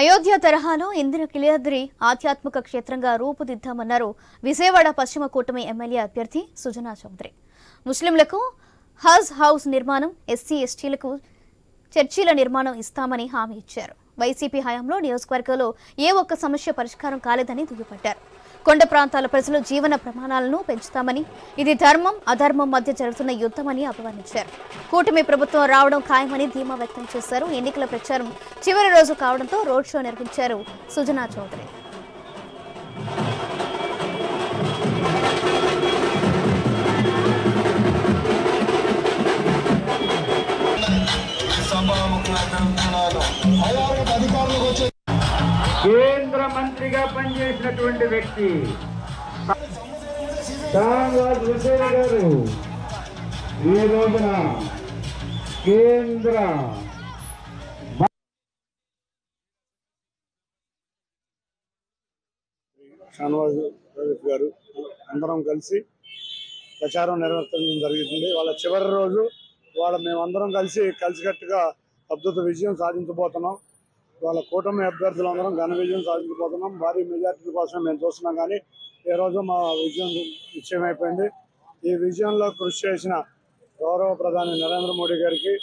అయోధ్య తరహాలో ఇంద్రకీలాద్రి ఆధ్యాత్మిక క్షేత్రంగా రూపుదిద్దామన్నారు విజయవాడ పశ్చిమ కూటమి ఎమ్మెల్యే అభ్యర్థి సుజనా చౌదరి. ముస్లింలకు హజ్ హౌస్ నిర్మాణం, ఎస్సీ ఎస్టీలకు చర్చిల నిర్మాణం ఇస్తామని హామీ ఇచ్చారు. వైసీపీ హయాంలో నియోజకవర్గంలో ఏ ఒక్క సమస్య పరిష్కారం కాలేదని దుయ్యబట్టారు. కొండ ప్రాంతాల ప్రజల జీవన ప్రమాణాలను పెంచుతామని, ఇది ధర్మం అధర్మం మధ్య జరుగుతున్న యుద్ధమని అభివర్ణించారు. కూటమి ప్రభుత్వం రావడం ఖాయమని ధీమా వ్యక్తం చేశారు. ఎన్నికల ప్రచారం చివరి రోజు కావడంతో రోడ్ షో నిర్వహించారు సుజనా చౌదరి. కేంద్ర మంత్రిగా పనిచేసినటువంటి వ్యక్తి గారు ఈ రోజున కేంద్ర షానవాజ్ గారు అందరం కలిసి ప్రచారం నిర్వర్తించడం జరుగుతుంది. వాళ్ళ చివరి రోజు మేమందరం కలిసికట్టుగా అద్భుత విజయం సాధించబోతున్నాం. వాళ్ళ కూటమి అభ్యర్థులందరం ఘన విజయం సాధించబోతున్నాం. భారీ మెజార్టీ కోసం మేము చూస్తున్నాం, కానీ ఈ రోజు మా విజయం నిశ్చయమైపోయింది. ఈ విజయంలో కృషి చేసిన గౌరవ ప్రధాని నరేంద్ర మోడీ గారికి,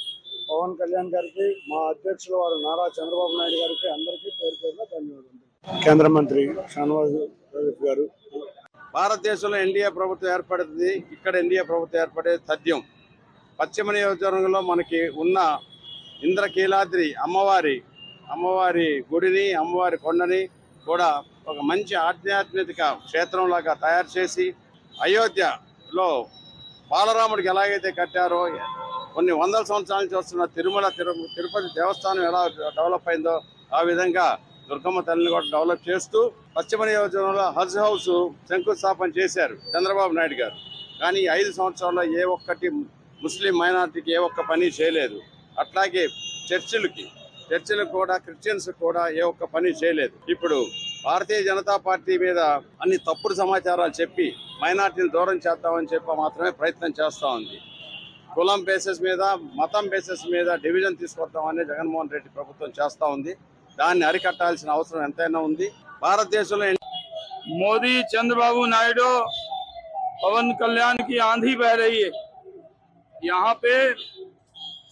పవన్ కళ్యాణ్ గారికి, మా అధ్యక్షులు వారు నారా చంద్రబాబు నాయుడు గారికి అందరికీ పేరు పేరున ధన్యవాదాలు. కేంద్ర మంత్రి షానవాజ్ గారు, భారతదేశంలో ఎన్డీఏ ప్రభుత్వం ఏర్పడుతుంది. ఇక్కడ ఎన్డీఏ ప్రభుత్వం ఏర్పడేది తథ్యం. పశ్చిమ నియోజకవర్గంలో మనకి ఉన్న ఇంద్రకీలాద్రి అమ్మవారి గుడిని, అమ్మవారి కొండని కూడా ఒక మంచి ఆధ్యాత్మిక క్షేత్రంలాగా తయారు చేసి, అయోధ్యలో బాలరాముడికి ఎలాగైతే కట్టారో, కొన్ని వందల సంవత్సరాల నుంచి వస్తున్న తిరుపతి దేవస్థానం ఎలా డెవలప్ అయిందో ఆ విధంగా దుర్గమ్మ తల్లిని కూడా డెవలప్ చేస్తూ పశ్చిమ నియోజకవర్గంలో హజ్ హౌస్ శంకుస్థాపన చేశారు చంద్రబాబు నాయుడు గారు. కానీ 5 సంవత్సరాల్లో ఏ ఒక్కటి ముస్లిం మైనార్టీకి ఏ ఒక్క పని చేయలేదు. అట్లాగే చర్చిలకు కూడా, క్రిస్టియన్స్ కూడా ఏ ఒక్క పని చేయలేదు. ఇప్పుడు భారతీయ జనతా పార్టీ మీద అన్ని తప్పుడు సమాచారాలు చెప్పి మైనార్టీని దూరం చేద్దామని చెప్పి మాత్రమే ప్రయత్నం చేస్తూ ఉంది. కులం బేసిస్ మీద, మతం బేసిస్ మీద డివిజన్ తీసుకొద్దామని జగన్మోహన్ రెడ్డి ప్రభుత్వం చేస్తూ ఉంది. దాన్ని అరికట్టాల్సిన అవసరం ఎంతైనా ఉంది. భారతదేశంలో मोदी, चंद्रबाबू नायडू, पवन कल्याण की आंधी बह रही है। यहाँ पे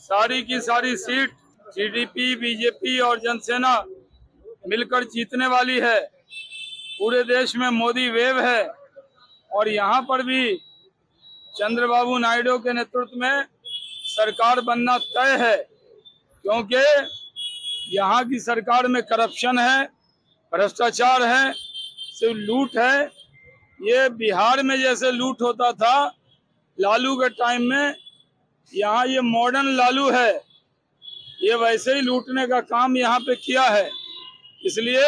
सारी की सारी सीट टीडीपी, बीजेपी और जनसेना मिलकर जीतने वाली है। पूरे देश में मोदी वेव है और यहाँ पर भी चंद्रबाबू नायडू के नेतृत्व में सरकार बनना तय है, क्योंकि यहाँ की सरकार में करप्शन है, भ्रष्टाचार है, सिर्फ लूट है। ये बिहार में जैसे लूट होता था लालू के टाइम में, यहाँ ये मॉडर्न लालू है। ये वैसे ही लूटने का काम यहाँ पे किया है। इसलिए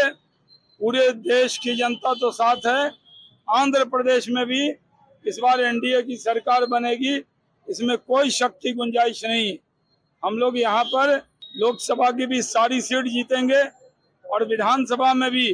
पूरे देश की जनता तो साथ है। आंध्र प्रदेश में भी इस बार एनडीए की सरकार बनेगी, इसमें कोई शक की गुंजाइश नहीं। हम लोग यहाँ पर लोकसभा की भी सारी सीट जीतेंगे और विधानसभा में भी